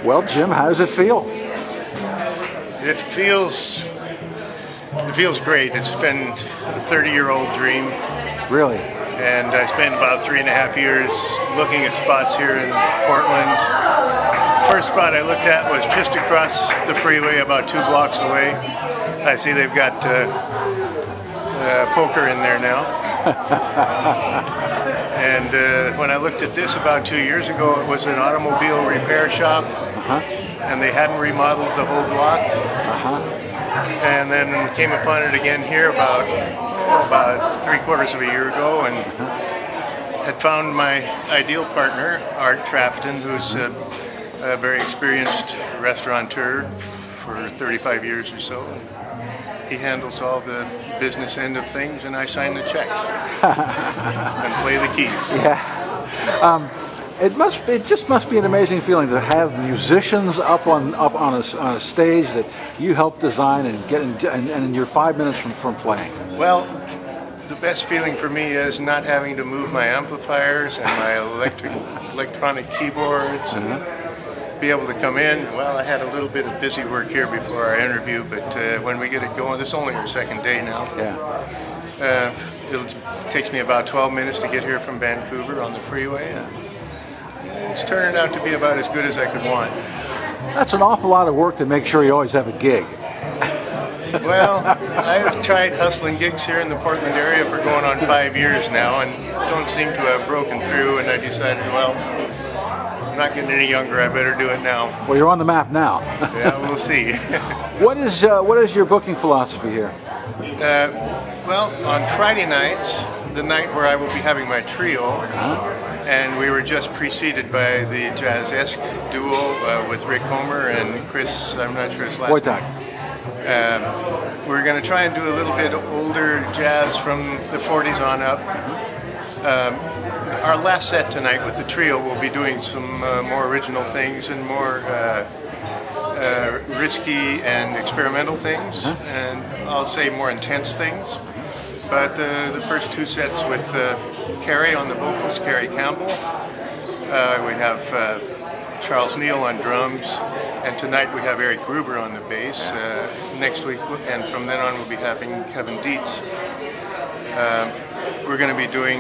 Well, Jim, how does it feel? It feels great. It's been a 30-year-old dream. Really? And I spent about 3.5 years looking at spots here in Portland. The first spot I looked at was just across the freeway, about 2 blocks away. I see they've got poker in there now. And when I looked at this about 2 years ago, it was an automobile repair shop. And they hadn't remodeled the whole block. And then came upon it again here about 3/4 of a year ago, and had found my ideal partner, Art Trafton, who's a very experienced restaurateur for 35 years or so. He handles all the business end of things, and I sign the checks and play the keys. Yeah. It just must be an amazing feeling to have musicians up on a stage that you help design and in your 5 minutes from playing. Well, the best feeling for me is not having to move my amplifiers and my electronic keyboards and be able to come in. Well, I had a little bit of busy work here before our interview, but when we get it going, this is only our second day now. Yeah. It takes me about 12 minutes to get here from Vancouver on the freeway. It's turning out to be about as good as I could want. That's an awful lot of work to make sure you always have a gig. Well, I've tried hustling gigs here in the Portland area for going on 5 years now, and don't seem to have broken through, and I decided, well, I'm not getting any younger, I better do it now. Well, you're on the map now. Yeah, we'll see. What is your booking philosophy here? Well, on Friday nights, the night where I will be having my trio, and we were just preceded by the Jazz-esque duo with Rick Homer and Chris, I'm not sure his last name. We're going to try and do a little bit older jazz from the 40s on up. Our last set tonight with the trio will be doing some more original things and more risky and experimental things, and I'll say more intense things. But the first 2 sets with Carrie on the vocals, Carrie Campbell. We have Charles Neal on drums, and tonight we have Eric Gruber on the bass. Next week, and from then on, we'll be having Kevin Dietz. We're going to be doing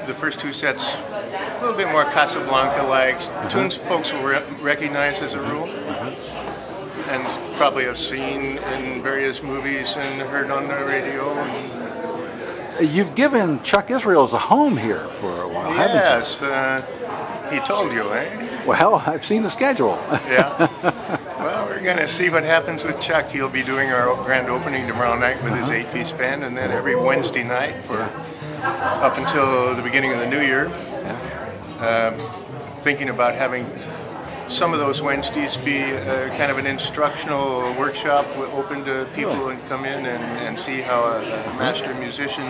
the first 2 sets a little bit more Casablanca-like, tunes folks will recognize as a rule, and probably have seen in various movies and heard on the radio. You've given Chuck Israels a home here for a while, yes, haven't you? He told you, eh? Well, I've seen the schedule. Yeah. Well, we're going to see what happens with Chuck. He'll be doing our grand opening tomorrow night with his 8-piece band, and then every Wednesday night for up until the beginning of the new year. Thinking about having some of those Wednesdays be kind of an instructional workshop open to people and come in and see how a master musician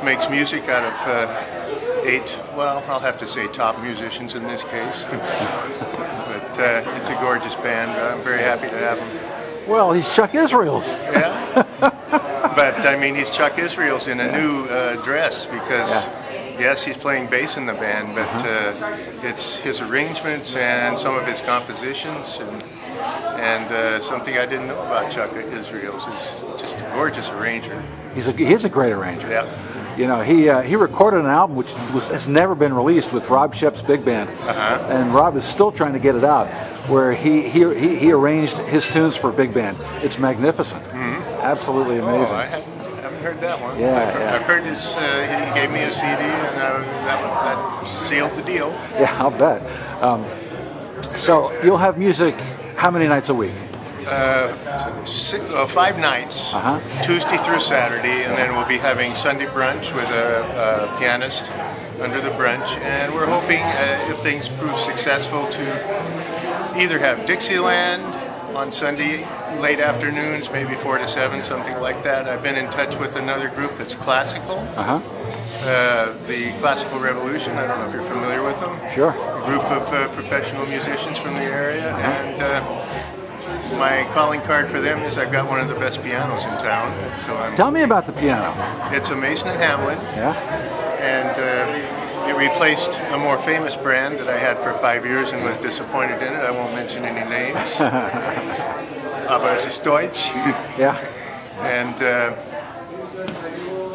makes music out of 8, well, I'll have to say top musicians in this case. But it's a gorgeous band. I'm very happy to have him. Well, he's Chuck Israels. Yeah. But I mean, he's Chuck Israels in a new dress because yes, he's playing bass in the band, but it's his arrangements and some of his compositions, and something I didn't know about Chuck Israels is just a gorgeous arranger. He's a great arranger. Yeah. You know, he recorded an album which has never been released with Rob Shep's big band, and Rob is still trying to get it out, where he arranged his tunes for a big band. It's magnificent. Absolutely amazing. Oh, I haven't heard that one. Yeah, I've heard his. He gave me a CD, and that sealed the deal. Yeah, I'll bet. So you'll have music how many nights a week? 5 nights, Tuesday through Saturday, and then we'll be having Sunday brunch with a pianist under the brunch, and we're hoping, if things prove successful, to either have Dixieland on Sunday late afternoons, maybe 4 to 7, something like that. I've been in touch with another group that's classical, the Classical Revolution. I don't know if you're familiar with them. Sure. A group of professional musicians from the area, and my calling card for them is I've got one of the best pianos in town. So Tell me about the piano. It's a Mason and Hamlin. Yeah. And It replaced a more famous brand that I had for 5 years and was disappointed in it. I won't mention any names. Aber es ist Deutsch. Yeah. And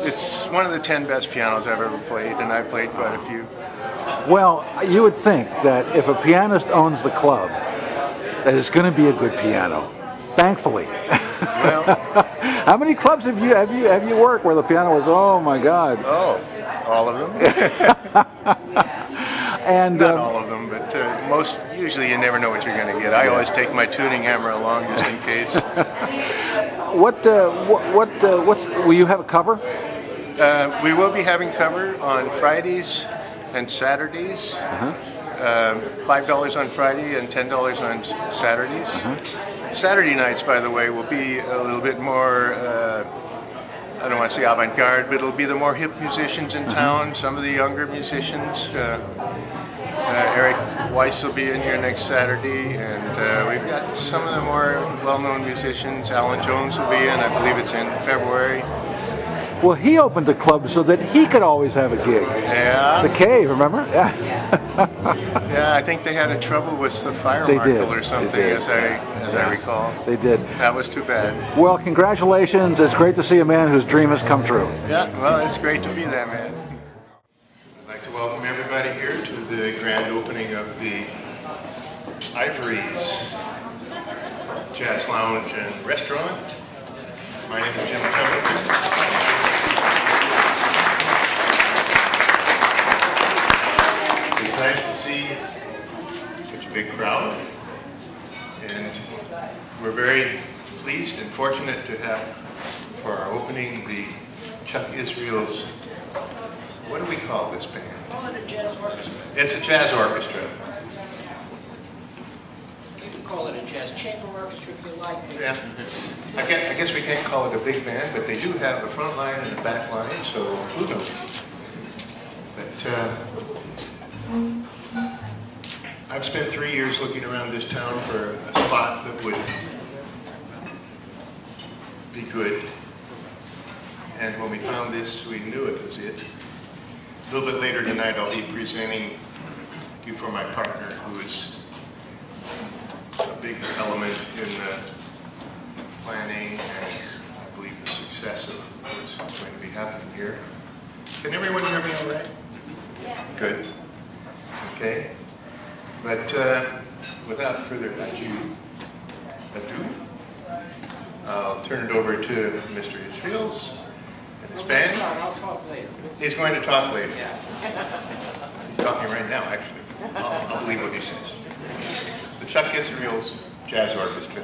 it's one of the 10 best pianos I've ever played, and I've played quite a few. Well, you would think that if a pianist owns the club, that it's going to be a good piano. Thankfully. Well, how many clubs have you worked where the piano was? Oh my God! Oh, all of them. And not all of them, but most. Usually, you never know what you're going to get. I always take my tuning hammer along just in case. Will you have a cover? We will be having cover on Fridays and Saturdays. $5 on Friday and $10 on Saturdays. Saturday nights, by the way, will be a little bit more, I don't want to say avant-garde, but it'll be the more hip musicians in town, some of the younger musicians. Eric Weiss will be in here next Saturday, and we've got some of the more well-known musicians. Alan Jones will be in, I believe it's in February. Well, he opened the club so that he could always have a gig. Yeah. The Cave, remember? Yeah. Yeah, I think they had a trouble with the fire marshal or something, as I recall. They did. That was too bad. Well, congratulations. It's great to see a man whose dream has come true. Yeah, well, it's great to be that man. I'd like to welcome everybody here to the grand opening of the Ivories Jazz Lounge and Restaurant. My name is Jim Templeton. It's nice to see such a big crowd, and we're very pleased and fortunate to have for our opening the Chuck Israel's, what do we call this band? Call it a jazz orchestra. It's a jazz orchestra. You can call it a jazz chamber orchestra if you like. Yeah. I guess we can't call it a big band, but they do have a front line and a back line, so who knows? But I've spent 3 years looking around this town for a spot that would be good. And when we found this, we knew it was it. A little bit later tonight, I'll be presenting you for my partner, who is a big element in the planning and I believe the success of what's going to be happening here. Can everyone hear me all right? Yes. Good. Okay. But without further ado, I'll turn it over to Mr. Israels and his band. I'll talk later. He's going to talk later. Yeah. He's talking right now, actually. I'll believe what he says. The Chuck Israels Jazz Orchestra.